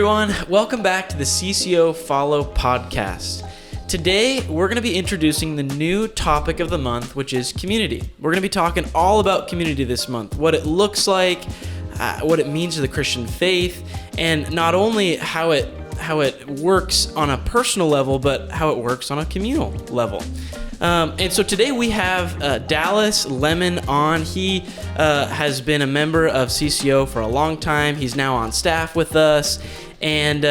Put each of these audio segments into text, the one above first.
everyone. Welcome back to the CCO Follow podcast. Today, we're going to be introducing the new topic of the month, which is community. We're going to be talking all about community this month, what it looks like, what it means to the Christian faith, and not only how it works on a personal level, but how it works on a communal level. And so today we have Dallas Lemon on. He has been a member of CCO for a long time. He's now on staff with us. And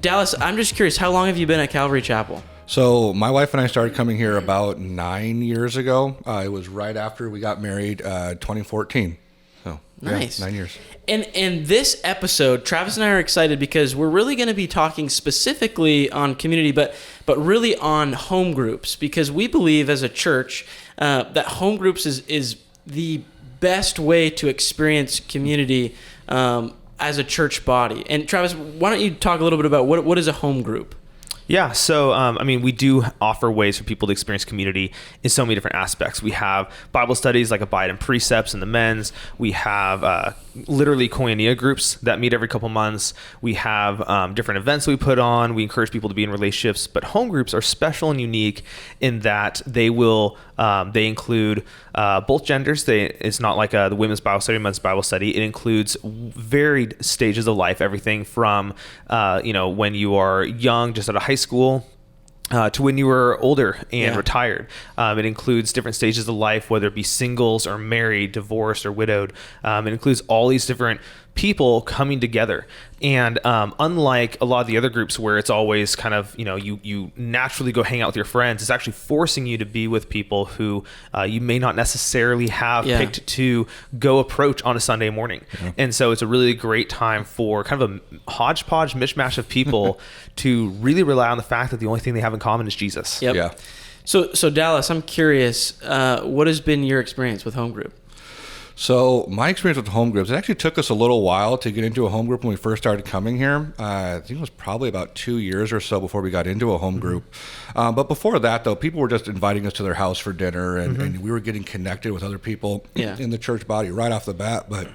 Dallas, I'm just curious, how long have you been at Calvary Chapel? So my wife and I started coming here about 9 years ago. It was right after we got married, 2014. So nice. Yeah, 9 years. And this episode, Travis and I are excited because we're really going to be talking specifically on community, but really on home groups, because we believe as a church that home groups is the best way to experience community as a church body. And Travis, why don't you talk a little bit about what is a home group? Yeah, so we do offer ways for people to experience community in so many different aspects. We have Bible studies like Abide and Precepts in the men's. We have literally koinonia groups that meet every couple months. We have different events we put on. We encourage people to be in relationships. But home groups are special and unique in that they include both genders. It's not like the women's Bible study, men's Bible study. It includes varied stages of life, everything from when you are young, just out of high school, to when you were older and retired. It includes different stages of life, whether it be singles or married, divorced or widowed. It includes all these different people coming together. And unlike a lot of the other groups where it's always kind of, you naturally go hang out with your friends, it's actually forcing you to be with people who you may not necessarily have picked to go approach on a Sunday morning. Yeah. And so it's a really great time for kind of a hodgepodge mishmash of people to really rely on the fact that the only thing they have in common is Jesus. Yep. Yeah. So Dallas, I'm curious, what has been your experience with home group? So my experience with home groups, it actually took us a little while to get into a home group when we first started coming here. I think it was probably about 2 years or so before we got into a home group. But before that, though, people were just inviting us to their house for dinner, and we were getting connected with other people in the church body right off the bat. But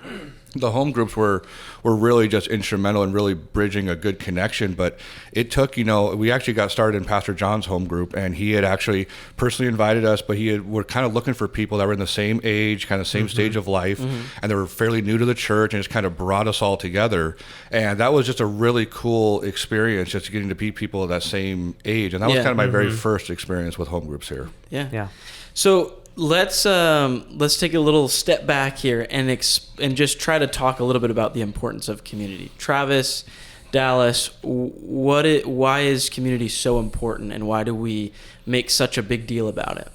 the home groups were really just instrumental in really bridging a good connection. But it took, we actually got started in Pastor John's home group, and he had actually personally invited us, but we're kind of looking for people that were in the same age, kind of same stage of life, and they were fairly new to the church, and just kind of brought us all together. And that was just a really cool experience, just getting to meet people of that same age. And that was kind of my very first experience with home groups here. Yeah. So let's take a little step back here and just try to talk a little bit about the importance of community. Travis, Dallas, why is community so important, and why do we make such a big deal about it?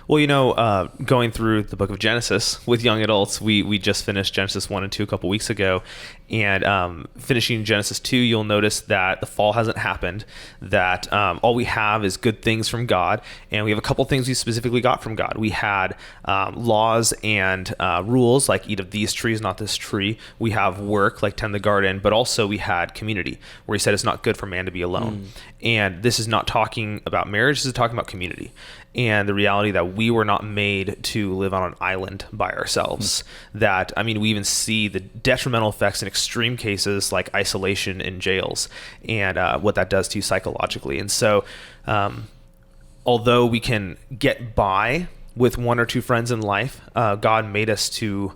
Well, going through the book of Genesis with young adults, we just finished Genesis 1 and 2 a couple weeks ago. And finishing Genesis 2, you'll notice that the fall hasn't happened, that all we have is good things from God. And we have a couple things we specifically got from God. We had laws and rules, like eat of these trees, not this tree. We have work, like tend the garden. But also we had community, where he said it's not good for man to be alone. And this is not talking about marriage, this is talking about community. And the reality that we were not made to live on an island by ourselves. That, we even see the detrimental effects in extreme cases like isolation in jails and what that does to you psychologically. And so, although we can get by with one or two friends in life, God made us to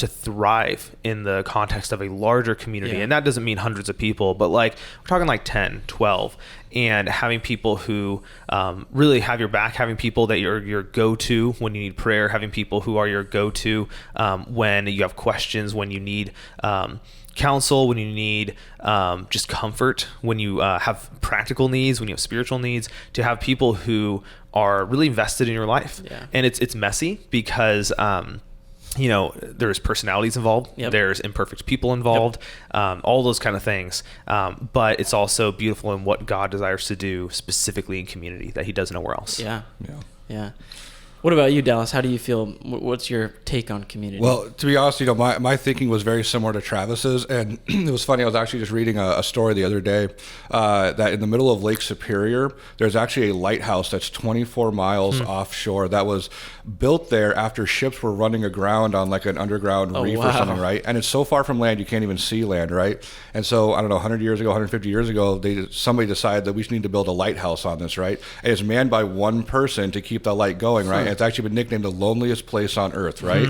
thrive in the context of a larger community. And that doesn't mean hundreds of people, but we're talking 10, 12, and having people who really have your back, having people that you're your go-to when you need prayer, having people who are your go-to when you have questions, when you need counsel, when you need just comfort, when you have practical needs, when you have spiritual needs, to have people who are really invested in your life. And it's messy because there's personalities involved, there's imperfect people involved, all those kind of things. But it's also beautiful in what God desires to do specifically in community that he does nowhere else. Yeah. What about you, Dallas? How do you feel? What's your take on community? Well, to be honest, my thinking was very similar to Travis's, and it was funny. I was actually just reading a story the other day that in the middle of Lake Superior, there's actually a lighthouse that's 24 miles offshore that was built there after ships were running aground on like an underground reef or something, right? And it's so far from land you can't even see land, right? And so I don't know, 100 years ago, 150 years ago, somebody decided that we need to build a lighthouse on this, right? And it's manned by one person to keep the light going, right? And it's actually been nicknamed the loneliest place on earth, right?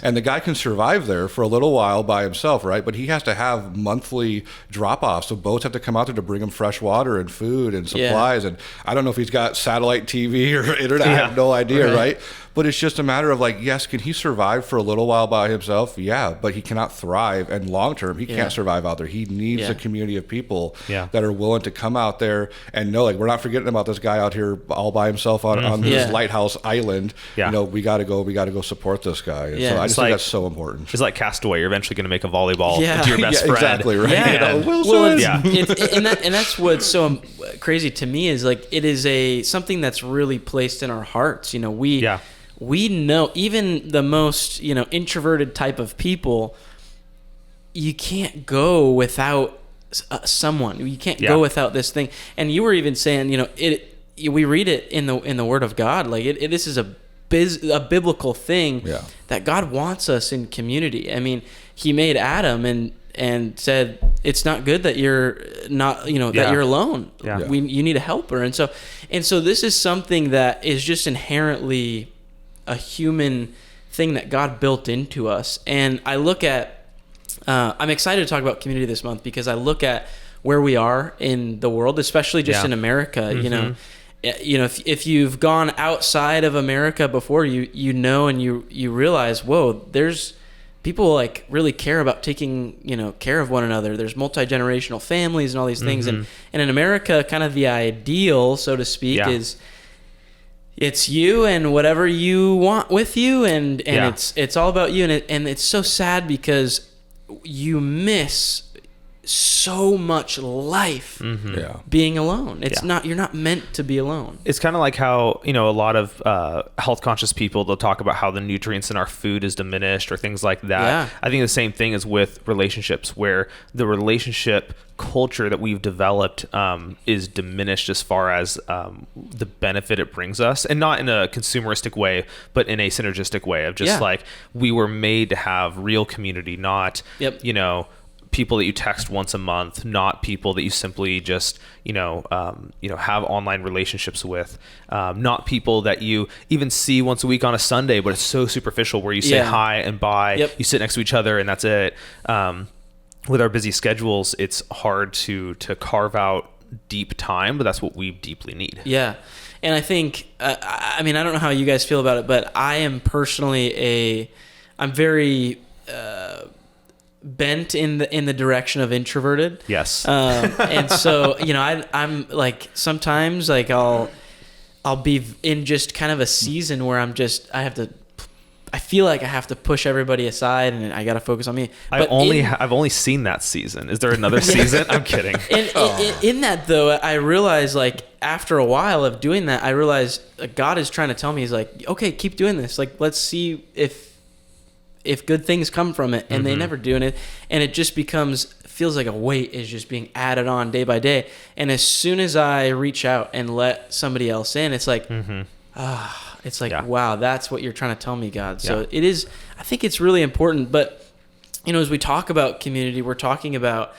And the guy can survive there for a little while by himself, right? But he has to have monthly drop-offs. So boats have to come out there to bring him fresh water and food and supplies. And I don't know if he's got satellite TV or internet. I have no idea, right? But it's just a matter of like, yes, can he survive for a little while by himself? Yeah, but he cannot thrive. And long term, he can't survive out there. He needs a community of people that are willing to come out there and know, like, we're not forgetting about this guy out here all by himself on this lighthouse island. You know, we got to go support this guy. And so I just think that's so important. It's like Castaway. You're eventually going to make a volleyball to your best friend. Exactly, right? Yeah. Wilson. And that's what's so crazy to me is like it is something that's really placed in our hearts. You know, we know even the most, introverted type of people, you can't go without someone. You can't go without this thing. And you were even saying, we read it in the Word of God. Like this is a biblical thing that God wants us in community. I mean, He made Adam and said it's not good that you're not, that you're alone. You need a helper. And so this is something that is just inherently a human thing that God built into us. And I look at, I'm excited to talk about community this month because I look at where we are in the world, especially just in America. If you've gone outside of America before, you know, and you realize, whoa, there's people like really care about taking, care of one another. There's multi-generational families and all these things. And in America, kind of the ideal, so to speak, is it's you and whatever you want with you, and it's all about you, and it's so sad because you miss so much life being alone. It's not, you're not meant to be alone. It's kind of like how, a lot of health conscious people, they'll talk about how the nutrients in our food is diminished or things like that. I think the same thing is with relationships, where the relationship culture that we've developed is diminished as far as the benefit it brings us, and not in a consumeristic way, but in a synergistic way of just like, we were made to have real community, not, people that you text once a month, not people that you simply just, have online relationships with, not people that you even see once a week on a Sunday, but it's so superficial where you say hi and bye, you sit next to each other and that's it. With our busy schedules, it's hard to carve out deep time, but that's what we deeply need. Yeah. And I think, I don't know how you guys feel about it, but I am personally I'm very, bent in the direction of introverted. Yes. And so, I'm like, sometimes like I'll be in just kind of a season where I feel like I have to push everybody aside and I got to focus on me. But I've only seen that season. Is there another season? I'm kidding. In that though, I realized like after a while of doing that, I realized God is trying to tell me, He's like, okay, keep doing this. Like, let's see if good things come from it, and they never do. And it just feels like a weight is just being added on day by day. And as soon as I reach out and let somebody else in, it's like, it's like, wow, that's what you're trying to tell me, God. So it is, I think it's really important. But, as we talk about community, we're talking about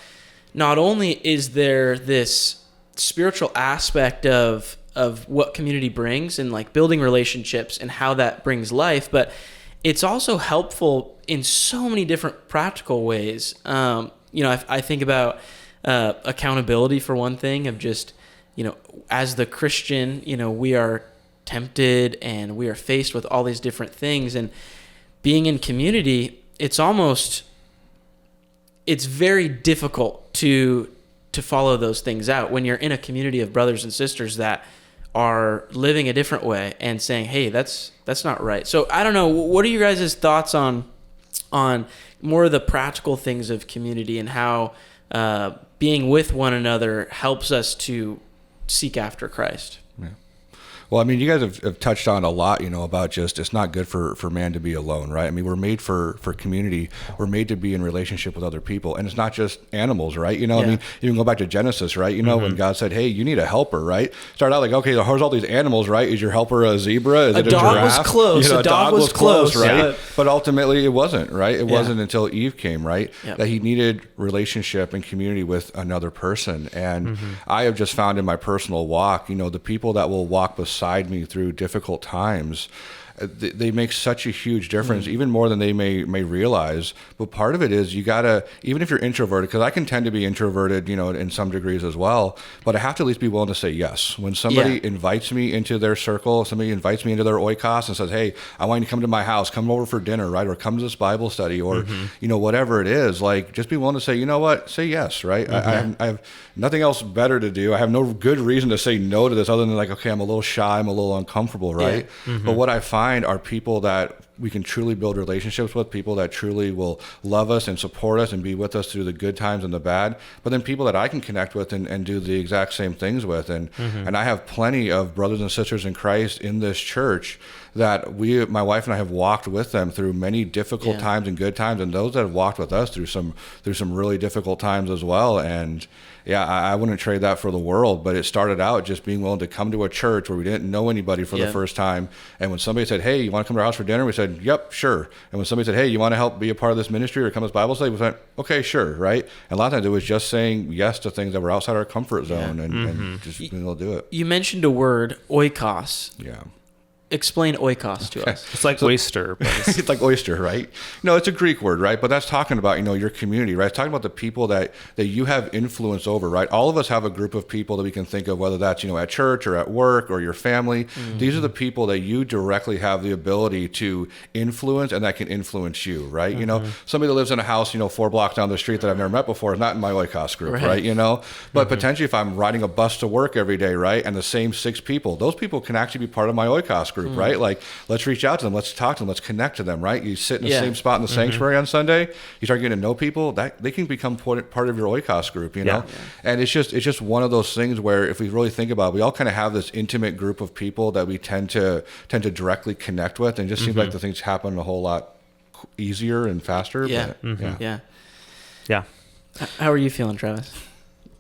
not only is there this spiritual aspect of what community brings and like building relationships and how that brings life, but it's also helpful in so many different practical ways. I think about accountability for one thing, of just, as the Christian, we are tempted and we are faced with all these different things. And being in community, it's very difficult to follow those things out when you're in a community of brothers and sisters that are living a different way and saying, hey, that's not right. So I don't know, what are you guys' thoughts on more of the practical things of community and how being with one another helps us to seek after Christ? Yeah. Well, I mean, you guys have touched on a lot, about just it's not good for man to be alone, right? I mean, we're made for community. We're made to be in relationship with other people. And it's not just animals, right? I mean, you can go back to Genesis, right? When God said, hey, you need a helper, right? Start out like, okay, here's all these animals, right? Is your helper a zebra? Is it a dog giraffe? was close. A dog was close, right? yeah. But ultimately it wasn't, right? It wasn't until Eve came, right? Yep. That he needed relationship and community with another person. And I have just found in my personal walk, the people that will walk beside me through difficult times, they make such a huge difference, even more than they may realize. But part of it is you gotta, even if you're introverted, because I can tend to be introverted, in some degrees as well, but I have to at least be willing to say yes. When somebody invites me into their circle, somebody invites me into their oikos and says, hey, I want you to come to my house, come over for dinner, right? Or come to this Bible study, or, whatever it is, like, just be willing to say, you know what, say yes, right? I have nothing else better to do. I have no good reason to say no to this other than like, okay, I'm a little shy, I'm a little uncomfortable, right? But what I find are people that we can truly build relationships with, people that truly will love us and support us and be with us through the good times and the bad, but then people that I can connect with and do the exact same things with. And I have plenty of brothers and sisters in Christ in this church that my wife and I have walked with them through many difficult times and good times, and those that have walked with us through some really difficult times as well. And I wouldn't trade that for the world. But it started out just being willing to come to a church where we didn't know anybody for the first time. And when somebody said, hey, you want to come to our house for dinner? We said, yep, sure. And when somebody said, hey, you want to help be a part of this ministry or come to this Bible study? We said, okay, sure, right? And a lot of times it was just saying yes to things that were outside our comfort zone and just being able to do it. You mentioned a word, oikos. Yeah. Explain oikos to us. It's like oyster. But it's like oyster, right? It's a Greek word, right? But that's talking about, your community, right? It's talking about the people that you have influence over, right? All of us have a group of people that we can think of, whether that's, at church or at work or your family. These are the people that you directly have the ability to influence and that can influence you, right? Somebody that lives in a house, 4 blocks down the street that I've never met before is not in my oikos group, right? But potentially if I'm riding a bus to work every day, right? And the same 6 people, those people can actually be part of my oikos group, right? Like, let's reach out to them, let's talk to them, let's connect to them, right? You sit in the same spot in the sanctuary on Sunday, you start getting to know people, that they can become part of your oikos group, And it's just one of those things where if we really think about it, we all kind of have this intimate group of people that we tend to directly connect with, and it just seems like the things happen a whole lot easier and faster. Yeah. But, yeah. How are you feeling, Travis?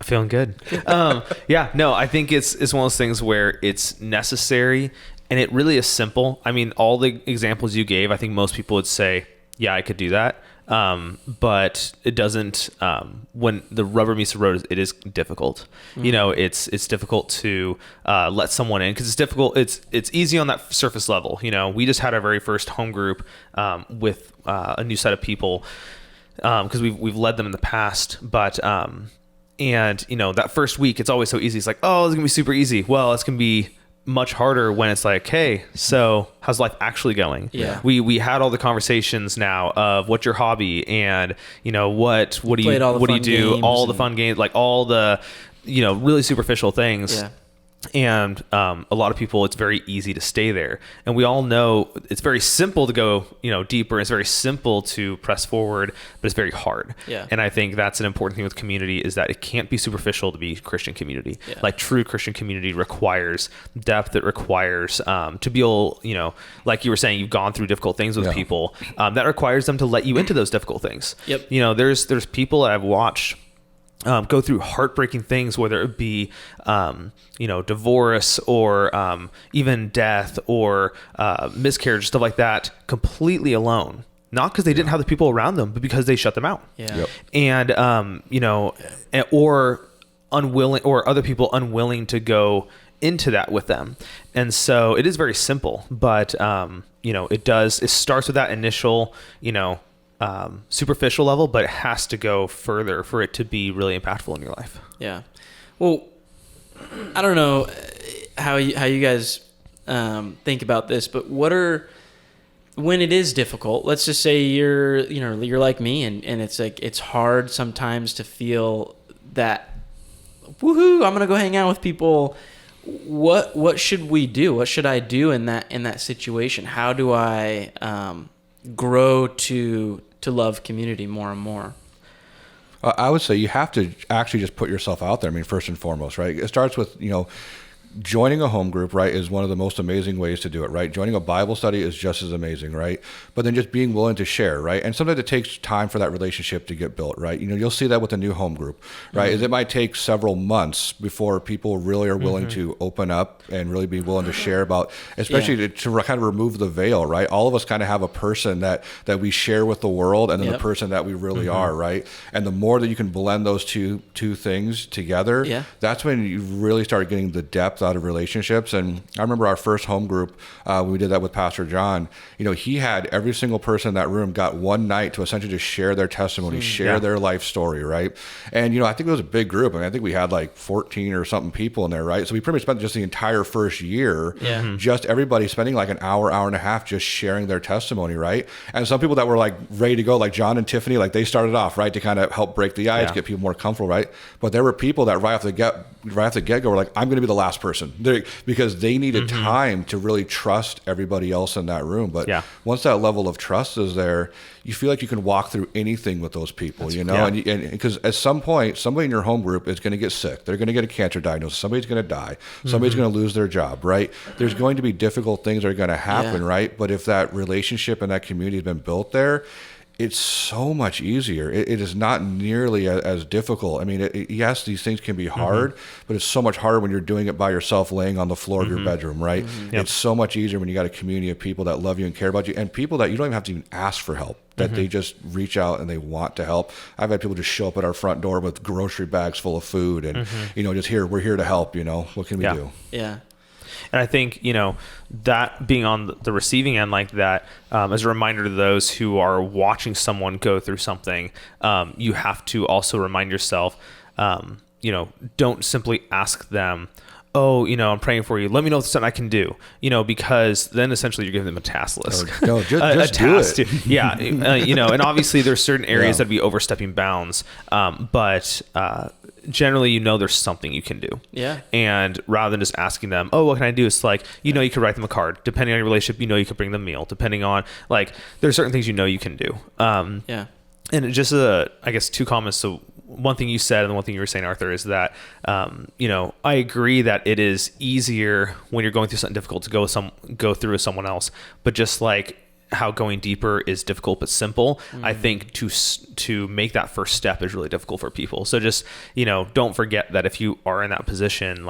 Feeling good. I think it's one of those things where it's necessary. And it really is simple. I mean, all the examples you gave, I think most people would say, yeah, I could do that. But it doesn't, when the rubber meets the road, it is difficult. It's difficult to let someone in because it's difficult. It's easy on that surface level. We just had our very first home group with a new set of people because we've led them in the past. But, and that first week, it's always so easy. It's like, oh, it's going to be super easy. Well, it's going to be much harder when it's like, hey, so how's life actually going? Yeah. We had all the conversations now of what's your hobby and what do you do, all the fun games, like all the really superficial things. Yeah. And a lot of people, it's very easy to stay there. And we all know it's very simple to go, deeper. It's very simple to press forward, but it's very hard. Yeah. And I think that's an important thing with community is that it can't be superficial to be Christian community. Yeah. Like true Christian community requires depth. It requires to be able, like you were saying, you've gone through difficult things with people. That requires them to let you into those difficult things. Yep. There's people that I've watched go through heartbreaking things, whether it be, divorce or even death or miscarriage, stuff like that, completely alone. Not because they didn't have the people around them, but because they shut them out. Yeah. Yep. And, or unwilling, or other people unwilling to go into that with them. And so it is very simple, but, it starts with that initial, superficial level, but it has to go further for it to be really impactful in your life. Yeah. Well, I don't know how you guys think about this, but when it is difficult, let's just say you're like me and it's like, it's hard sometimes to feel that, woohoo, I'm going to go hang out with people. What should we do? What should I do in that situation? How do I grow to love community more and more? I would say you have to actually just put yourself out there. I mean, first and foremost, right? It starts with, joining a home group, right, is one of the most amazing ways to do it, right? Joining a Bible study is just as amazing, right? But then just being willing to share, right? And sometimes it takes time for that relationship to get built, right? You'll see that with a new home group, right? Is it might take several months before people really are willing to open up and really be willing to share about, especially to kind of remove the veil, right? All of us kind of have a person that we share with the world, and then the person that we really are, right? And the more that you can blend those two things together, that's when you really start getting the depth out of relationships. And I remember our first home group, when we did that with Pastor John, he had every single person in that room got one night to essentially just share their testimony, share their life story, right? And, I think it was a big group. I think we had like 14 or something people in there, right? So we pretty much spent just the entire first year, just everybody spending like an hour and a half just sharing their testimony, right? And some people that were like ready to go, like John and Tiffany, like they started off, right, to kind of help break the ice, get people more comfortable, right? But there were people that right off the get-go were like, I'm going to be the last person, because they needed time to really trust everybody else in that room. But once that level of trust is there, you feel like you can walk through anything with those people, and because at some point, somebody in your home group is going to get sick. They're going to get a cancer diagnosis. Somebody's going to die. Somebody's going to lose their job, right? There's going to be difficult things that are going to happen, right? But if that relationship and that community has been built there, it's so much easier. It is not nearly as difficult. I mean, yes, these things can be hard, but it's so much harder when you're doing it by yourself, laying on the floor of your bedroom, right? It's so much easier when you got a community of people that love you and care about you, and people that you don't even have to even ask for help, that they just reach out and they want to help. I've had people just show up at our front door with grocery bags full of food and, just we're here to help, what can we do? Yeah. And I think, that being on the receiving end like that, as a reminder to those who are watching someone go through something, you have to also remind yourself, don't simply ask them, oh, I'm praying for you. Let me know if there's something I can do, because then essentially you're giving them a task list. No, just do it. And obviously there's certain areas that'd be overstepping bounds. But generally, there's something you can do. Yeah. And rather than just asking them, oh, what can I do? It's like, you could write them a card. Depending on your relationship, you could bring them meal. Depending on, there's certain things you can do. And just, I guess, two comments. So one thing you said and the one thing you were saying, Arthur, is that, I agree that it is easier when you're going through something difficult to go through with someone else. But just like how going deeper is difficult but simple, I think to make that first step is really difficult for people. So just, don't forget that if you are in that position,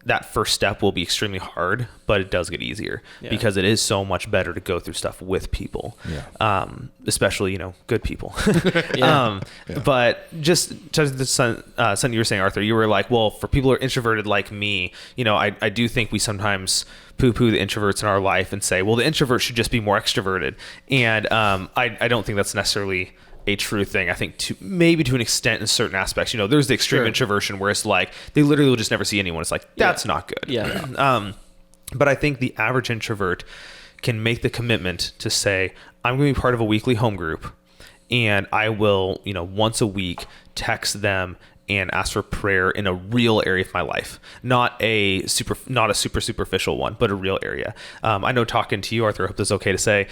that first step will be extremely hard, but it does get easier because it is so much better to go through stuff with people, especially, good people. But just to something you were saying, Arthur, you were like, well, for people who are introverted like me, I do think we sometimes poo-poo the introverts in our life and say, well, the introvert should just be more extroverted. And I don't think that's necessarily a true thing. I think maybe to an extent in certain aspects, there's the extreme introversion where it's like they literally will just never see anyone. It's like, that's not good. But I think the average introvert can make the commitment to say, I'm going to be part of a weekly home group, and I will, once a week text them and ask for prayer in a real area of my life, not a super superficial one, but a real area. I know, talking to you, Arthur, I hope this is okay to say,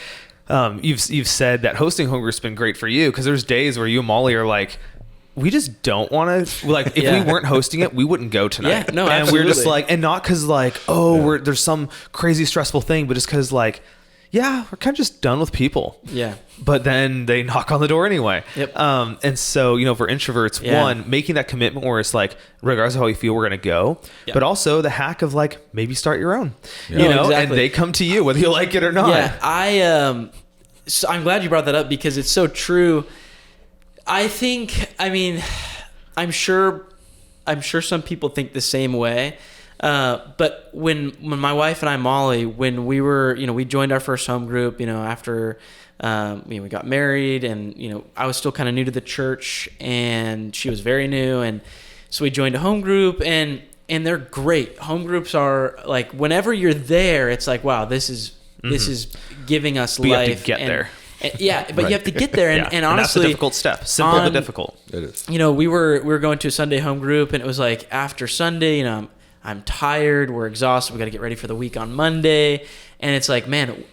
you've said that hosting home group's been great for you, because there's days where you and Molly are like, we just don't want to, if we weren't hosting it, we wouldn't go tonight. Yeah, no, and absolutely. we're just like, and not because there's some crazy stressful thing, but just because we're kind of just done with people. Yeah. But then they knock on the door anyway. Yep. And so, for introverts, one, making that commitment where it's like, regardless of how you feel, we're going to go. Yep. But also the hack of maybe start your own, exactly. And they come to you whether you like it or not. Yeah. So I'm glad you brought that up, because it's so true. I'm sure some people think the same way. But when my wife and I, Molly, when we were, we joined our first home group, after, we got married, and, I was still kind of new to the church, and she was very new. And so we joined a home group, and they're great. Home groups are like, whenever you're there, it's like, wow, this is giving us but life. You have to get there. But you have to get there. And honestly, and that's a difficult step. Simple but difficult. It is. We were going to a Sunday home group, and it was like after Sunday, I'm tired, we're exhausted, we got to get ready for the week on Monday. And it's like, man,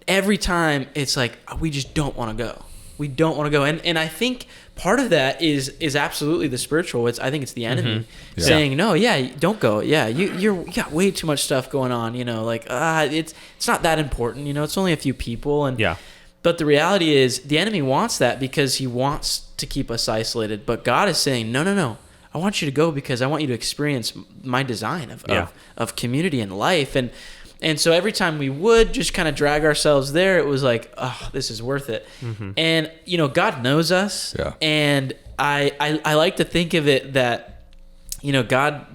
every time it's like, we just don't want to go. we don't want to go. And I think part of that is absolutely the spiritual. I think it's the enemy saying, no, don't go. Yeah, you got way too much stuff going on. Like it's not that important. It's only a few people. And but the reality is the enemy wants that because he wants to keep us isolated. But God is saying, no. I want you to go because I want you to experience my design of community and life. And so every time we would just kind of drag ourselves there, it was like, oh, this is worth it. And, God knows us. Yeah. And I like to think of it that, God,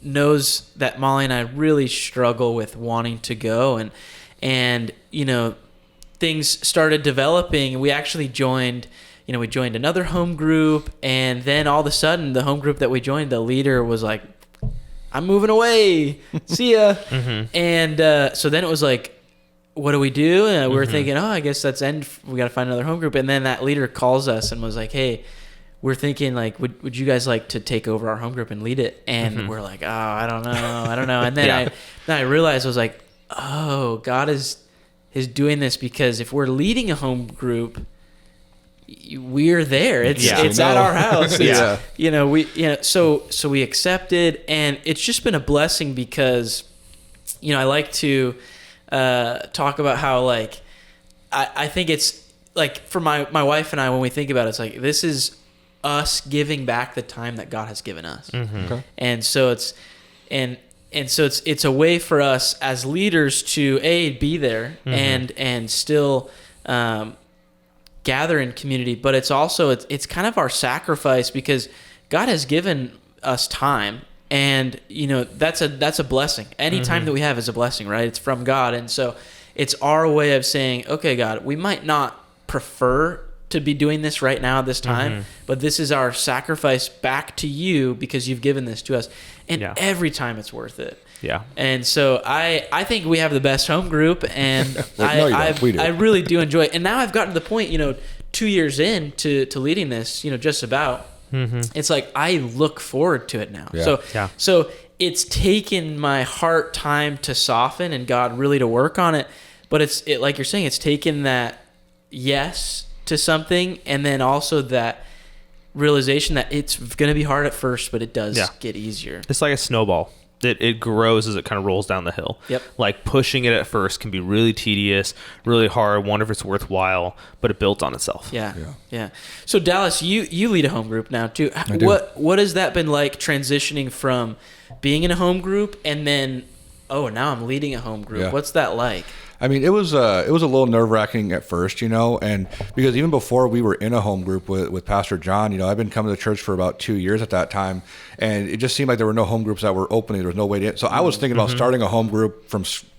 knows that Molly and I really struggle with wanting to go. And things started developing. We actually joined another home group. And then all of a sudden, the home group that we joined, the leader was like, I'm moving away. See ya. And so then it was like, what do we do? And we were thinking, I guess that's end. We got to find another home group. And then that leader calls us and was like, hey, we're thinking like, would you guys like to take over our home group and lead it? And we're like, I don't know. And then I realized I was like, oh, God is doing this because if we're leading a home group, we're there. It's at our house. So we accepted, and it's just been a blessing because, I like to talk about how like I think it's like for my wife and I, when we think about it, it's like this is us giving back the time that God has given us, okay. And so it's a way for us as leaders to be there and still gather in community, but it's also it's kind of our sacrifice because God has given us time, and that's a blessing. Any time that we have is a blessing, right? It's from God, and so it's our way of saying, okay, God, we might not prefer to be doing this right now at this time, but this is our sacrifice back to you because you've given this to us, and every time it's worth it. Yeah. And so I think we have the best home group, and I really do enjoy it. And now I've gotten to the point, 2 years in to leading this, just about, it's like I look forward to it now. Yeah. So it's taken my heart time to soften and God really to work on it. But it's like you're saying, it's taken that yes to something, and then also that realization that it's going to be hard at first, but it does get easier. It's like a snowball. It grows as it kind of rolls down the hill. Yep. Like pushing it at first can be really tedious, really hard. Wonder if it's worthwhile, but it builds on itself. Yeah. So Dallas, you lead a home group now too. I do. What has that been like transitioning from being in a home group and then now I'm leading a home group? Yeah. What's that like? I mean, it was a little nerve-wracking at first, and because even before we were in a home group with Pastor John, I've been coming to church for about 2 years at that time, and it just seemed like there were no home groups that were opening. There was no way to. So I was thinking about starting a home group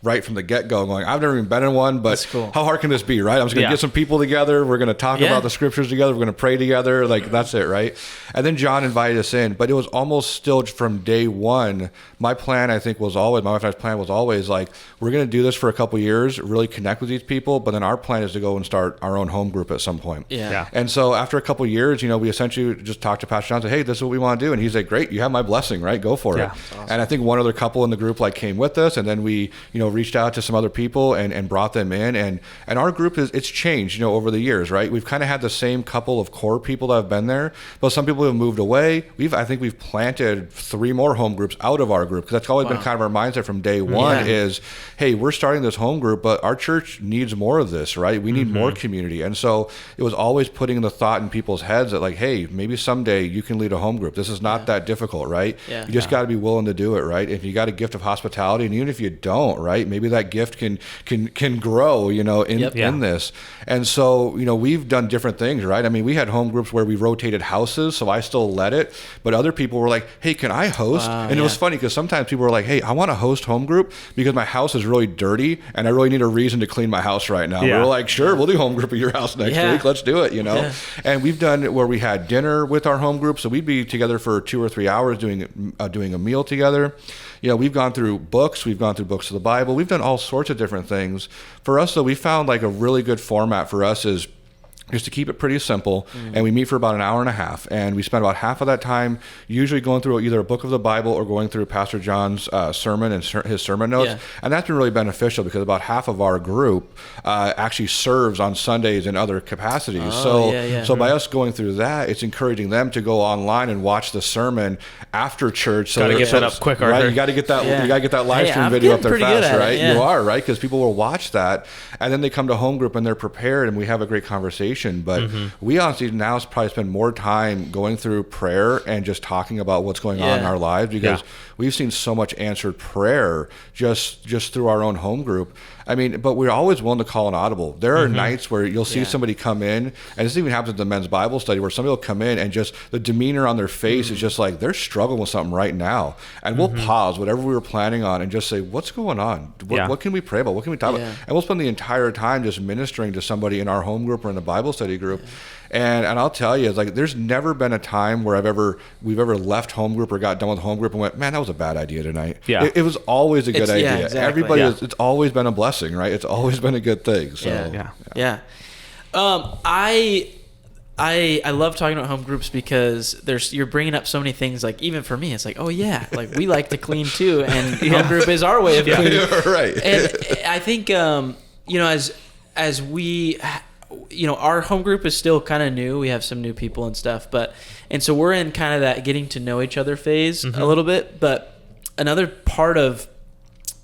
right from the get-go, going, I've never even been in one, but cool. How hard can this be, right? I'm just going to get some people together. We're going to talk about the scriptures together. We're going to pray together. Like, that's it, right? And then John invited us in, but it was almost still from day one. My plan, I think, was always, my wife and I's plan was always like, we're going to do this for a couple years, really connect with these people, but then our plan is to go and start our own home group at some point. Yeah. And so after a couple years, we essentially just talked to Pastor John and said, hey, this is what we want to do. And he's like, great, you have my blessing, right? Go for it. Awesome. And I think one other couple in the group came with us, and then we, reached out to some other people and brought them in. And our group it's changed, over the years, right? We've kind of had the same couple of core people that have been there, but some people have moved away. I think we've planted 3 more home groups out of our group, because that's always been kind of our mindset from day one is, hey, we're starting this home group, but our church needs more of this, right? We need more community. And so it was always putting the thought in people's heads that hey, maybe someday you can lead a home group. This is not that difficult, right? You just got to be willing to do it, right? If you got a gift of hospitality, and even if you don't, right, maybe that gift can grow, in this. And so, we've done different things, right? I mean, we had home groups where we rotated houses, so I still led it, but other people were like, hey, can I host? And it was funny because sometimes people were like, hey, I want to host home group because my house is really dirty and I really need a reason to clean my house right now. We were like, sure, we'll do home group at your house next week. Let's do it, And we've done it where we had dinner with our home group, so we'd be together for 2 or 3 hours doing a meal together. We've gone through books. We've gone through books of the Bible. We've done all sorts of different things. For us, though, we found a really good format for us is just to keep it pretty simple. And we meet for about an hour and a half, and we spend about half of that time usually going through either a book of the Bible or going through Pastor John's sermon and his sermon notes. Yeah. And that's been really beneficial because about half of our group actually serves on Sundays in other capacities. So by us going through that, it's encouraging them to go online and watch the sermon after church. So gotta get that up quick, right? Arthur. You got to get that. You got to get that live stream I'm video up getting there pretty good fast, at it, right? yeah. You are, right? Because people will watch that, and then they come to home group and they're prepared, and we have a great conversation. But we honestly now probably spend more time going through prayer and just talking about what's going on in our lives, because we've seen so much answered prayer just through our own home group. I mean, but we're always willing to call an audible. There are nights where you'll see somebody come in, and this even happens at the men's Bible study, where somebody will come in and just the demeanor on their face is just like they're struggling with something right now. And we'll pause whatever we were planning on and just say, what's going on? What can we pray about? What can we talk about? And we'll spend the entire time just ministering to somebody in our home group or in the Bible study group. And I'll tell you, it's like there's never been a time where we've ever left home group or got done with home group and went, man, that was a bad idea tonight. Yeah. It was always a good idea. Exactly. Everybody it's always been a blessing, right? It's always been a good thing. So I love talking about home groups because you're bringing up so many things. Like even for me, it's like, oh yeah, like we like to clean too, and home group is our way of cleaning. Right. And I think as we, our home group is still kind of new. We have some new people and stuff, and so we're in kind of that getting to know each other phase a little bit. But another part of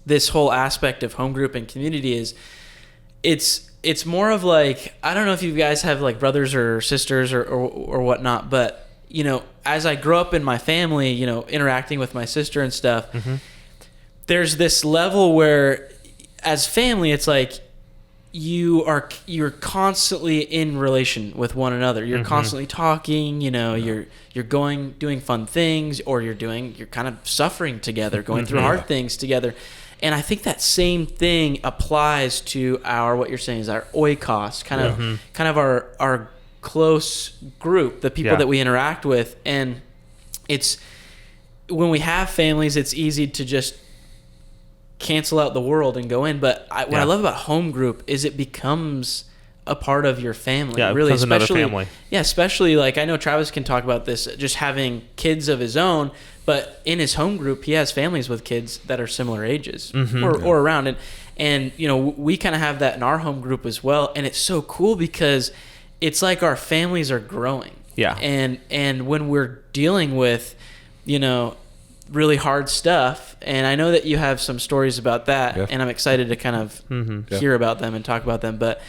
this whole aspect of home group and community is it's more of like, I don't know if you guys have like brothers or sisters or whatnot, but as I grow up in my family, interacting with my sister and stuff, there's this level where as family, it's like you're constantly in relation with one another. You're constantly talking, you're doing fun things, or you're kind of suffering together, going through hard things together. And I think that same thing applies to what you're saying is our oikos, kind of our close group, the people that we interact with. And it's when we have families, it's easy to just cancel out the world and go in. But what I love about home group is it becomes a part of your family. Yeah, really, becomes another family. Yeah, especially like I know Travis can talk about this, just having kids of his own. But in his home group, he has families with kids that are similar ages or around. And we kind of have that in our home group as well. And it's so cool because it's like our families are growing. Yeah. And when we're dealing with, really hard stuff, and I know that you have some stories about that, and I'm excited to kind of hear about them and talk about them. But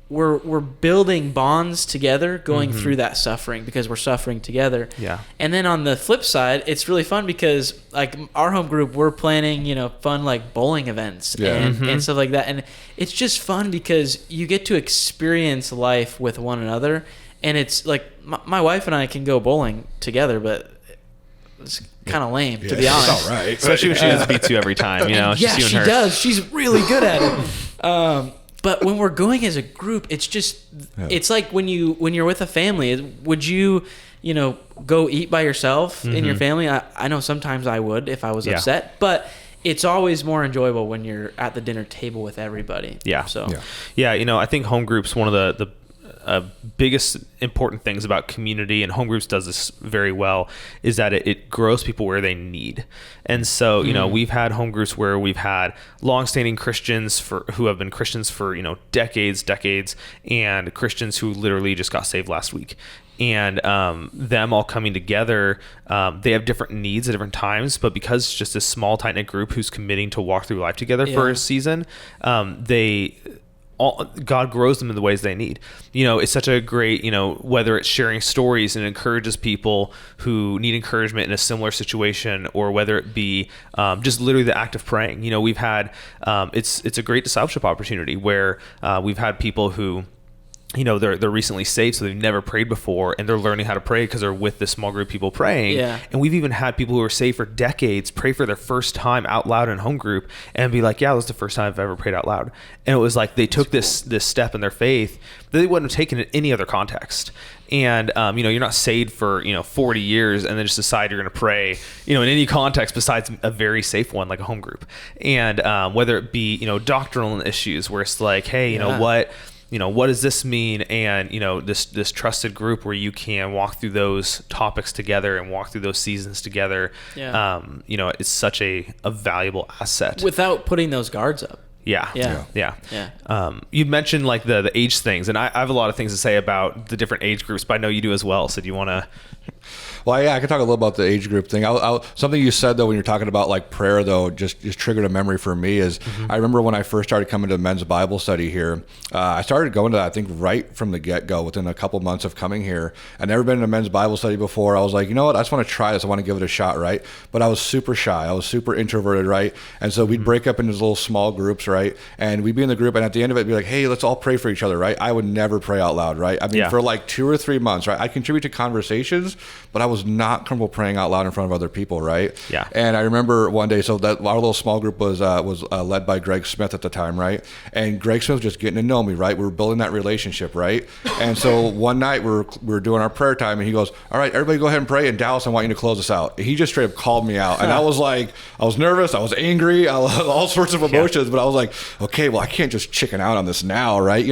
we're building bonds together going through that suffering because we're suffering together. Yeah. And then on the flip side, it's really fun because like our home group, we're planning, fun like bowling events and stuff like that. And it's just fun because you get to experience life with one another. And it's like my wife and I can go bowling together, but it's kind of lame, to be honest. It's all right. Especially when she just beats you every time, she does. She's really good at it. But when we're going as a group, it's just it's like when you're with a family. Would you go eat by yourself in your family? I know sometimes I would if I was upset, but it's always more enjoyable when you're at the dinner table with everybody. Yeah. So I think home groups, one of the biggest important things about community, and home groups does this very well, is that it grows people where they need. And so we've had home groups where we've had longstanding Christians who have been Christians for decades, and Christians who literally just got saved last week. And them all coming together, they have different needs at different times, but because it's just a small, tight-knit group who's committing to walk through life together for a season, God grows them in the ways they need. It's such a great, whether it's sharing stories and encourages people who need encouragement in a similar situation, or whether it be just literally the act of praying. We've had, it's a great discipleship opportunity where we've had people who, they're recently saved, so they've never prayed before, and they're learning how to pray because they're with this small group of people praying. Yeah. And we've even had people who are saved for decades pray for their first time out loud in home group and be like, yeah, that was the first time I've ever prayed out loud. And it was like they took this step in their faith that they wouldn't have taken in any other context. And you're not saved for 40 years and then just decide you're going to pray in any context besides a very safe one like a home group. And whether it be doctrinal issues where it's like, hey, what what does this mean? And, this trusted group where you can walk through those topics together and walk through those seasons together. Yeah. It's such a valuable asset. Without putting those guards up. Yeah. Yeah. You mentioned like the age things, and I have a lot of things to say about the different age groups, but I know you do as well. So do you want to? Well, yeah, I can talk a little about the age group thing. Something you said though when you're talking about like prayer though, just triggered a memory for me. Is I remember when I first started coming to men's Bible study here, I started going to that I think right from the get go within a couple months of coming here. I'd never been in a men's Bible study before. I was like, you know what, I just want to try this. I want to give it a shot, right? But I was super shy. I was super introverted, right? And so we'd break up into little small groups, right? And we'd be in the group, and at the end of it, be like, hey, let's all pray for each other, right? I would never pray out loud, right? I mean, for like 2 or 3 months, right? I contribute to conversations, but I was not comfortable praying out loud in front of other people, right? Yeah. And I remember one day, so that our little small group was led by Greg Smith at the time, right? And Greg Smith was just getting to know me, right? We were building that relationship, right? And so one night we were doing our prayer time, and he goes, all right, everybody go ahead and pray. And Dallas, I want you to close us out. He just straight up called me out. And I was like, I was nervous. I was angry. I was all sorts of emotions, but I was like, okay, well, I can't just chicken out on this now, right?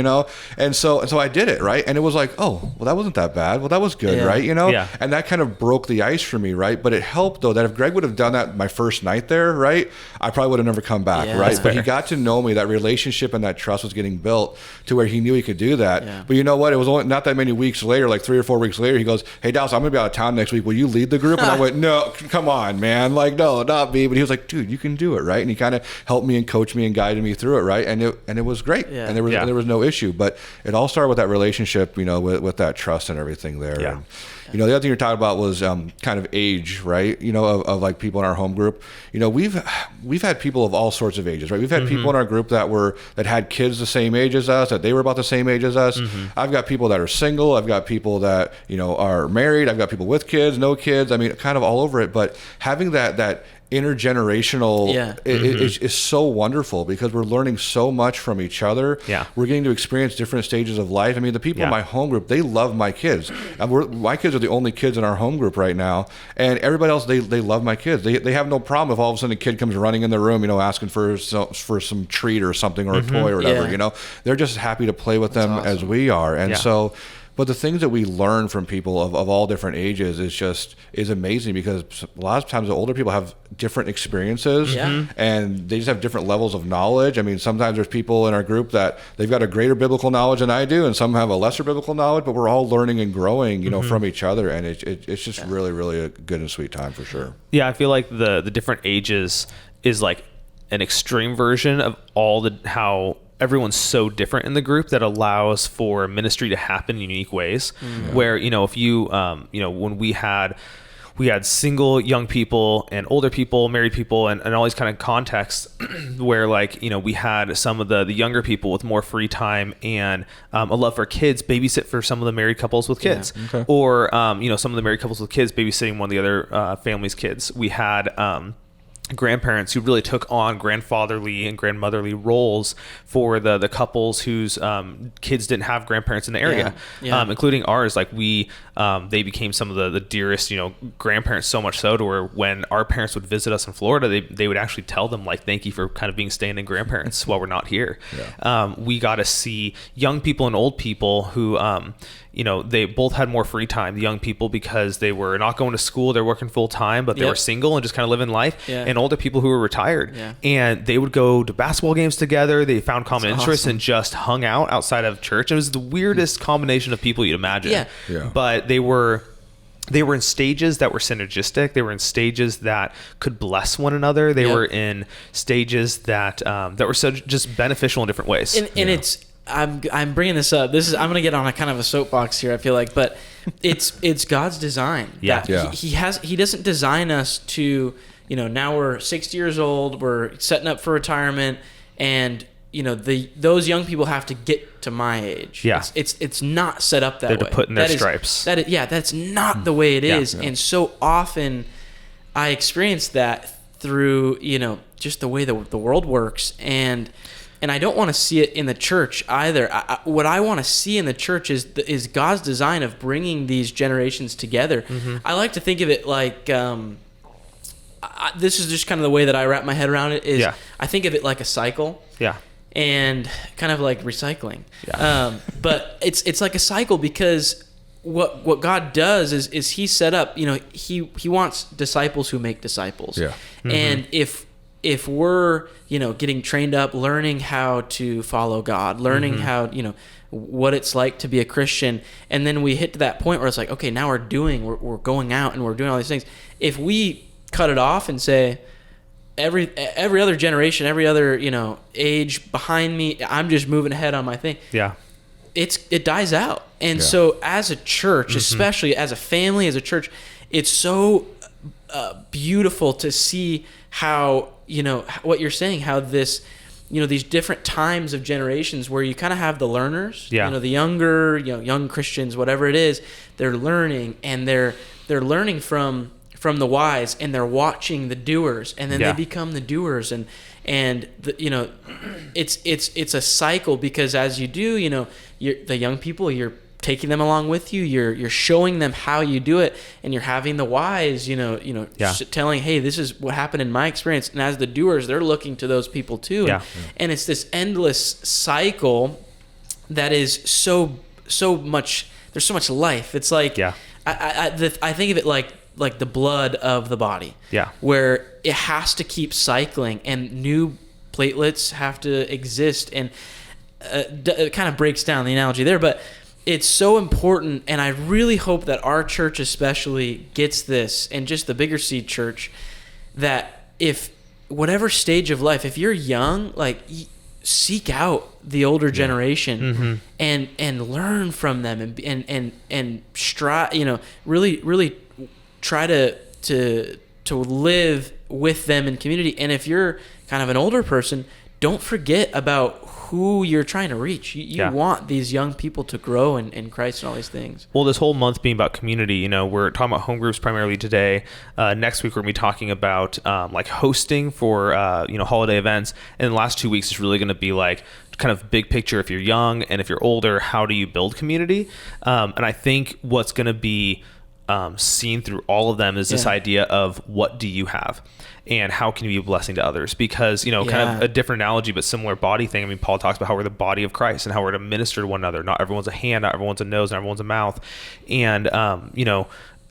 And so I did it, right? And it was like, oh, well, that wasn't that bad. Well, that was good, right? Yeah. And that kind of broke the ice for me, right? But it helped though that if Greg would have done that my first night there, right, I probably would have never come back, right? But he got to know me. That relationship and that trust was getting built to where he knew he could do that. Yeah. But you know what? It was only not that many weeks later, like 3 or 4 weeks later, he goes, hey, Dallas, I'm going to be out of town next week. Will you lead the group? And I went, no, come on, man. Like, no, not me. But he was like, dude, you can do it, right? And he kind of helped me and coached me and guided me through it, right? And it was great. Yeah. And there was no issue. But it all started with that relationship, with that trust and everything there. Yeah. And, the other thing you're talking about was kind of age, right? Of like people in our home group. We've had people of all sorts of ages, right? We've had people in our group that had kids the same age as us, that they were about the same age as us. I've got people that are single. I've got people that are married. I've got people with kids, no kids. I mean, kind of all over it. But having that intergenerational is so wonderful because we're learning so much from each other. Yeah. We're getting to experience different stages of life. I mean, the people in my home group, they love my kids. My kids are the only kids in our home group right now. And everybody else, they love my kids. They have no problem if all of a sudden a kid comes running in the room, asking for some treat or something or a toy or whatever, They're just happy to play with them as we are. And so... But the things that we learn from people of all different ages is amazing because a lot of times the older people have different experiences and they just have different levels of knowledge. I mean, sometimes there's people in our group that they've got a greater biblical knowledge than I do, and some have a lesser biblical knowledge, but we're all learning and growing, from each other. And it's just really, really a good and sweet time for sure. Yeah. I feel like the different ages is like an extreme version of how everyone's so different in the group that allows for ministry to happen in unique ways where, if you, when we had single young people and older people, married people, and all these kind of contexts where we had some of the younger people with more free time and a love for kids babysit for some of the married couples with kids or, some of the married couples with kids babysitting one of the other family's kids. We had, grandparents who really took on grandfatherly and grandmotherly roles for the couples whose kids didn't have grandparents in the area, including ours. Like they became some of the dearest, grandparents, so much so to where when our parents would visit us in Florida, they would actually tell them thank you for kind of being stand-in grandparents while we're not here. We got to see young people and old people who they both had more free time, the young people, because they were not going to school, they're working full time, but they were single and just kind of living life. And older people who were retired. And they would go to basketball games together. They found common interests and just hung out outside of church. It was the weirdest combination of people you'd imagine. But they were in stages that were synergistic. They were in stages that could bless one another. They were in stages that were so just beneficial in different ways. And it's I'm bringing this up. I'm going to get on a kind of a soapbox here, I feel like, but it's God's design. He doesn't design us to, now we're 60 years old, we're setting up for retirement, and those young people have to get to my age. It's not set up that way. They're to put in their stripes. That's not the way it is. And so often I experience that through, just the way the world works, and I don't want to see it in the church either. What I want to see in the church is God's design of bringing these generations together. I like to think of it like, this is just kind of the way that I wrap my head around it, is I think of it like a cycle. and kind of like recycling. Yeah. But it's like a cycle, because what God does is he set up, he wants disciples who make disciples. Yeah. Mm-hmm. And if we're, getting trained up, learning how to follow God, learning Mm-hmm. how, what it's like to be a Christian, and then we hit to that point where it's like, okay, now we're going out and we're doing all these things. If we cut it off and say, every other generation, every other, age behind me, I'm just moving ahead on my thing. Yeah. It dies out. And Yeah. so as a church, especially as a family, as a church, it's so beautiful to see how, what you're saying, how this, these different times of generations where you kind of have the learners, Yeah. The younger, young Christians, whatever it is, they're learning, and they're learning from the wise, and they're watching the doers, and then Yeah. they become the doers, and it's a cycle, because as you do, the young people, you're taking them along with you, you're showing them how you do it, and you're having the wise, Yeah. telling, hey, this is what happened in my experience, and as the doers, they're looking to those people too. Yeah. And it's this endless cycle that is so much, there's so much life. It's like, Yeah. I think of it like the blood of the body. Yeah. Where it has to keep cycling, and new platelets have to exist, and it kind of breaks down the analogy there, but it's so important. And I really hope that our church especially gets this, and just the Bigger Seed Church, that if whatever stage of life, if you're young, like, seek out the older generation, and learn from them, and strive, really try to live with them in community. And if you're kind of an older person, don't forget about who you're trying to reach. You want these young people to grow in Christ and all these things. Well, this whole month being about community, we're talking about home groups primarily today. Next week, we're going to be talking about like hosting for, holiday events. And the last 2 weeks is really going to be like kind of big picture. If you're young and if you're older, how do you build community? And I think what's going to be seen through all of them is this idea of, what do you have and how can you be a blessing to others? Because, kind of a different analogy, but similar body thing. I mean, Paul talks about how we're the body of Christ and how we're to minister to one another. Not everyone's a hand, not everyone's a nose, not everyone's a mouth. And,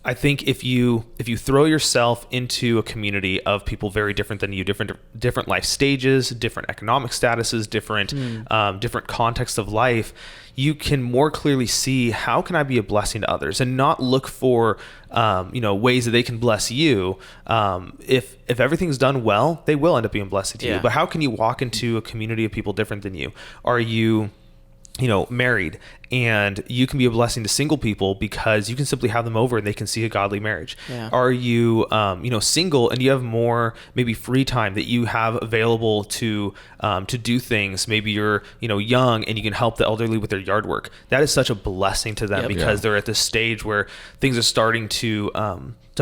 I think if you throw yourself into a community of people very different than you, different life stages, different economic statuses, different contexts of life, you can more clearly see, how can I be a blessing to others, and not look for ways that they can bless you. If everything's done well, they will end up being a blessing to you. But how can you walk into a community of people different than you? Are you married, and you can be a blessing to single people because you can simply have them over and they can see a godly marriage? Are you, single, and you have more maybe free time that you have available to do things? Maybe you're, young and you can help the elderly with their yard work. That is such a blessing to them, because they're at this stage where things are starting to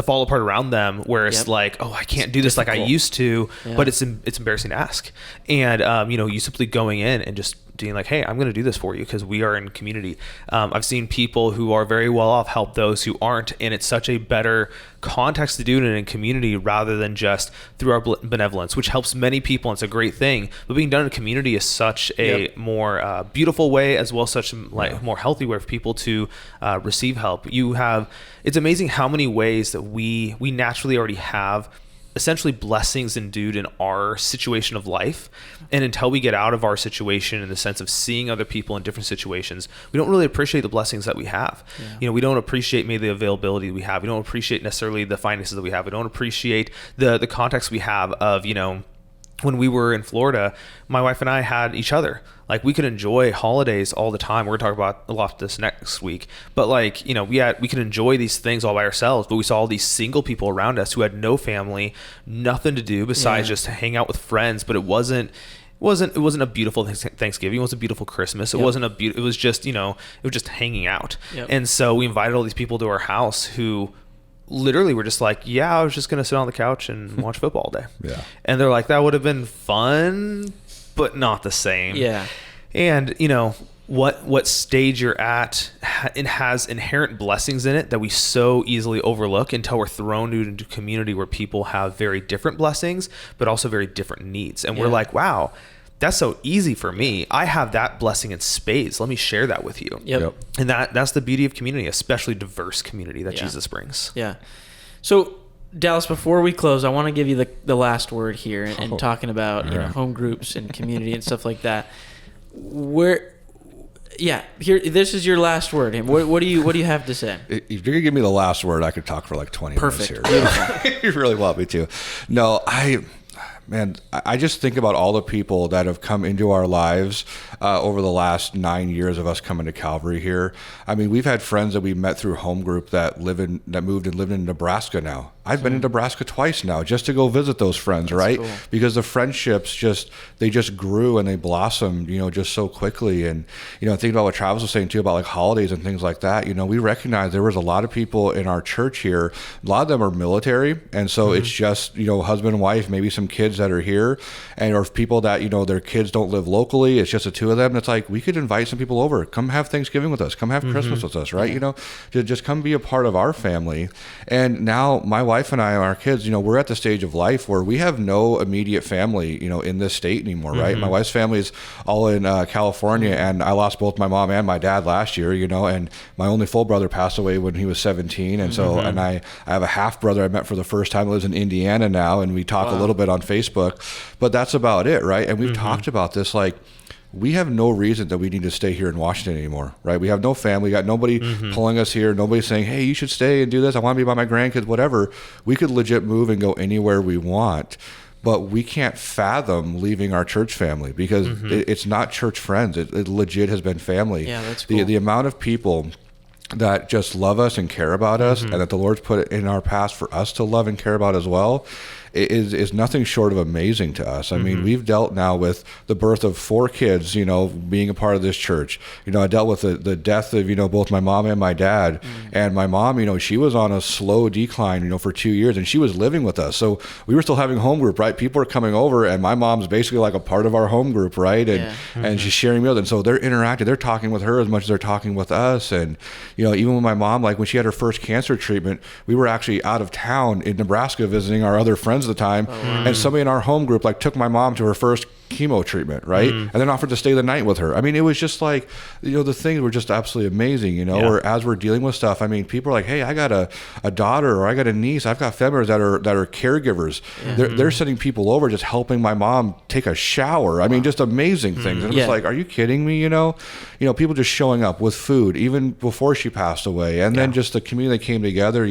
fall apart around them, where it's like, oh, I can't do this like I used to, but it's embarrassing to ask. And, you simply going in and just being like, hey, I'm going to do this for you because we are in community. I've seen people who are very well off help those who aren't, and it's such a better context to do it in community rather than just through our benevolence, which helps many people, and it's a great thing. But being done in community is such a more beautiful way, as well as such a more healthy way for people to receive help. It's amazing how many ways that we naturally already have essentially blessings endued in our situation of life. And until we get out of our situation in the sense of seeing other people in different situations, we don't really appreciate the blessings that we have. We don't appreciate maybe the availability we have. We don't appreciate necessarily the finances that we have. We don't appreciate the context we have of, when we were in Florida, my wife and I had each other. Like, we could enjoy holidays all the time. We're going to talk about a lot of this next week. But we could enjoy these things all by ourselves. But we saw all these single people around us who had no family, nothing to do besides just hang out with friends. But it wasn't a beautiful Thanksgiving. It wasn't a beautiful Christmas. It wasn't it was just, it was just hanging out. And so we invited all these people to our house who literally were just like, I was just going to sit on the couch and watch football all day. And they're like, that would have been fun, but not the same. And what stage you're at, it has inherent blessings in it that we so easily overlook until we're thrown into a community where people have very different blessings, but also very different needs. And we're like, wow, that's so easy for me. I have that blessing in spades. Let me share that with you. Yep. And that's the beauty of community, especially diverse community that Jesus brings. Yeah. So Dallas, before we close, I want to give you the last word here and talking about home groups and community and stuff like that. Here, this is your last word. What do you have to say? If you're gonna give me the last word, I could talk for like 20 Perfect. minutes here. You really want me to? No, I just think about all the people that have come into our lives over the last 9 years of us coming to Calvary here. I mean, we've had friends that we met through home group that moved and lived in Nebraska now. I've been in Nebraska twice now just to go visit those friends, right? Cool. Because the friendships just grew and they blossomed, just so quickly. And, thinking about what Travis was saying too about like holidays and things like that, we recognize there was a lot of people in our church here. A lot of them are military. And so it's just, husband and wife, maybe some kids that are here, and or people that, their kids don't live locally. It's just the two of them. And it's like, we could invite some people over, come have Thanksgiving with us, come have Christmas with us, right? Just come be a part of our family. And now my wife and I and our kids, we're at the stage of life where we have no immediate family, in this state anymore, right? My wife's family is all in California, and I lost both my mom and my dad last year, and my only full brother passed away when he was 17. And so, and I have a half brother I met for the first time, lives in Indiana now, and we talk a little bit on Facebook, but that's about it, right? And we've talked about this, like, we have no reason that we need to stay here in Washington anymore, right? We have no family. We got nobody pulling us here. Nobody saying, hey, you should stay and do this. I want to be by my grandkids, whatever. We could legit move and go anywhere we want. But we can't fathom leaving our church family because it's not church friends. It legit has been family. Yeah, that's cool. The amount of people that just love us and care about us, and that the Lord's put it in our past for us to love and care about as well, is nothing short of amazing to us. I mean, we've dealt now with the birth of 4 kids, being a part of this church. I dealt with the death of, both my mom and my dad. And my mom, she was on a slow decline, for 2 years, and she was living with us. So we were still having home group, right? People are coming over, and my mom's basically like a part of our home group, right? And and she's sharing meals. And so they're interacting. They're talking with her as much as they're talking with us. And, even with my mom, like when she had her first cancer treatment, we were actually out of town in Nebraska visiting our other friends at the time. And somebody in our home group like took my mom to her first chemo treatment, right? And then offered to stay the night with her. I mean, it was just like, the things were just absolutely amazing, or as we're dealing with stuff, I mean, people are like, hey, I got a daughter or I got a niece. I've got family members that are caregivers. They're sending people over, just helping my mom take a shower. I mean, just amazing things. And it's like, are you kidding me? People just showing up with food even before she passed away. And then just the community that came together,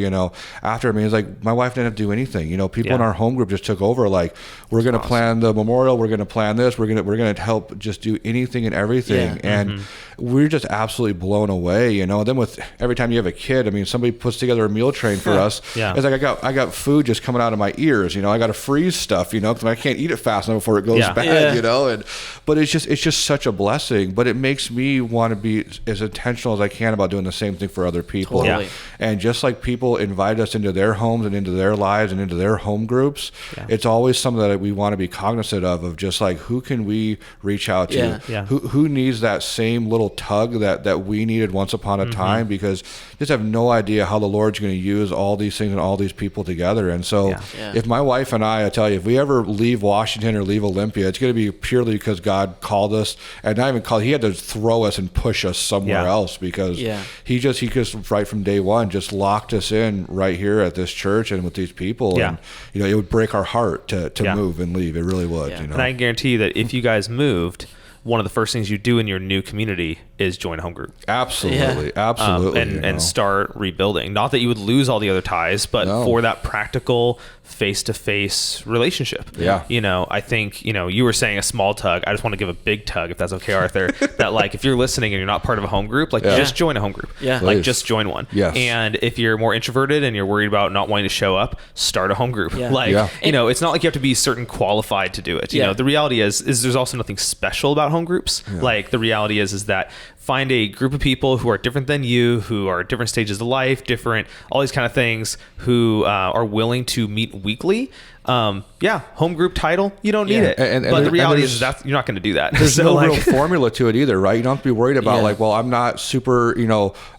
after. I mean, it's like my wife didn't have to do anything. People in our home group just took over. Like, we're going to plan the memorial. We're going to plan this. We're going to help just do anything and everything. And we're just absolutely blown away. And then with every time you have a kid, I mean, somebody puts together a meal train for us. It's like I got food just coming out of my ears. I got to freeze stuff. Because I can't eat it fast enough before it goes bad. But it's just such a blessing. But it makes me want to be as intentional as I can about doing the same thing for other people. Totally. And just like people invite us into their homes and into their lives and into their home groups, it's always something that we want to be cognizant of just like, who can we reach out to? Who needs that same little tug that we needed once upon a time? Because just have no idea how the Lord's going to use all these things and all these people together. And so if my wife and I tell you, if we ever leave Washington or leave Olympia, it's going to be purely because God called us, and not even called, he had to throw us and push us somewhere else, because he just right from day one just locked us in right here at this church and with these people. And it would break our heart to move and leave. It really would. And I guarantee you that if you guys moved, one of the first things you do in your new community is join a home group. Absolutely. And start rebuilding. Not that you would lose all the other ties, but for that practical face-to-face relationship. I think, you were saying a small tug. I just want to give a big tug, if that's okay, Arthur, that like, if you're listening and you're not part of a home group, like just join a home group. Like just join one. And if you're more introverted and you're worried about not wanting to show up, start a home group. It's not like you have to be certain qualified to do it. The reality is there's also nothing special about home groups. Like the reality is that find a group of people who are different than you, who are at different stages of life, all these kind of things, who are willing to meet weekly. home group title, you don't need it. But the reality is that you're not going to do that. There's no real formula to it either, right? You don't have to be worried about like, well, I'm not super,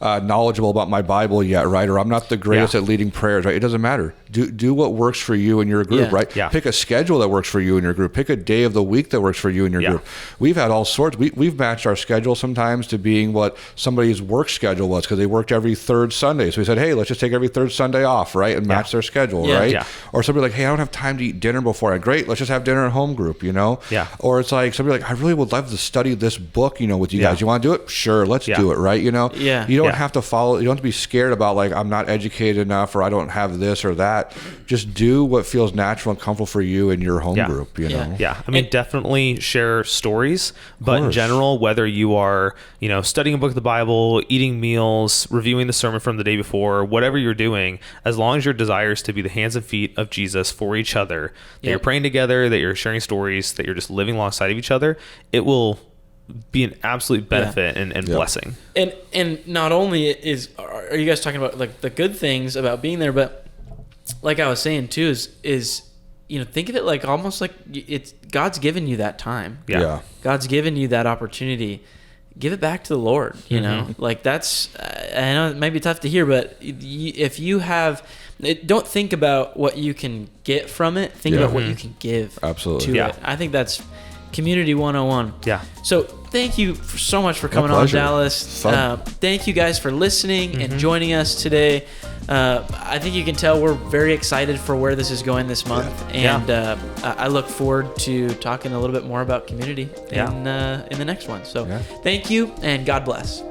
knowledgeable about my Bible yet, right? Or I'm not the greatest at leading prayers, right? It doesn't matter. Do what works for you and your group, right? Yeah. Pick a schedule that works for you and your group. Pick a day of the week that works for you and your group. We've had all sorts. We've matched our schedule sometimes to being what somebody's work schedule was, because they worked every third Sunday. So we said, hey, let's just take every third Sunday off, right? And match their schedule, right? Yeah. Or somebody like, hey, I don't have time to eat dinner before. Great, let's just have dinner at home group, Yeah. Or it's like somebody like, I really would love to study this book, with you guys. You want to do it? Sure, let's do it, right? You don't have to follow. You don't have to be scared about like, I'm not educated enough, or I don't have this or that. Just do what feels natural and comfortable for you and your home group, know? Yeah. I mean, definitely share stories, but in general, whether you are, studying a book of the Bible, eating meals, reviewing the sermon from the day before, whatever you're doing, as long as your desire is to be the hands and feet of Jesus for each other, that you're praying together, that you're sharing stories, that you're just living alongside of each other, it will be an absolute benefit and blessing. And not only are you guys talking about like the good things about being there, but like I was saying too, is think of it like almost like it's God's given you that time. Yeah. God's given you that opportunity. Give it back to the Lord. Like that's, I know it might be tough to hear, but if you have, don't think about what you can get from it. Think about what you can give. Absolutely. To it. I think that's Community 101. Yeah. So thank you so much for coming on, Dallas. Thank you guys for listening and joining us today. I think you can tell we're very excited for where this is going this month, and I look forward to talking a little bit more about community in the next one. So thank you, and God bless.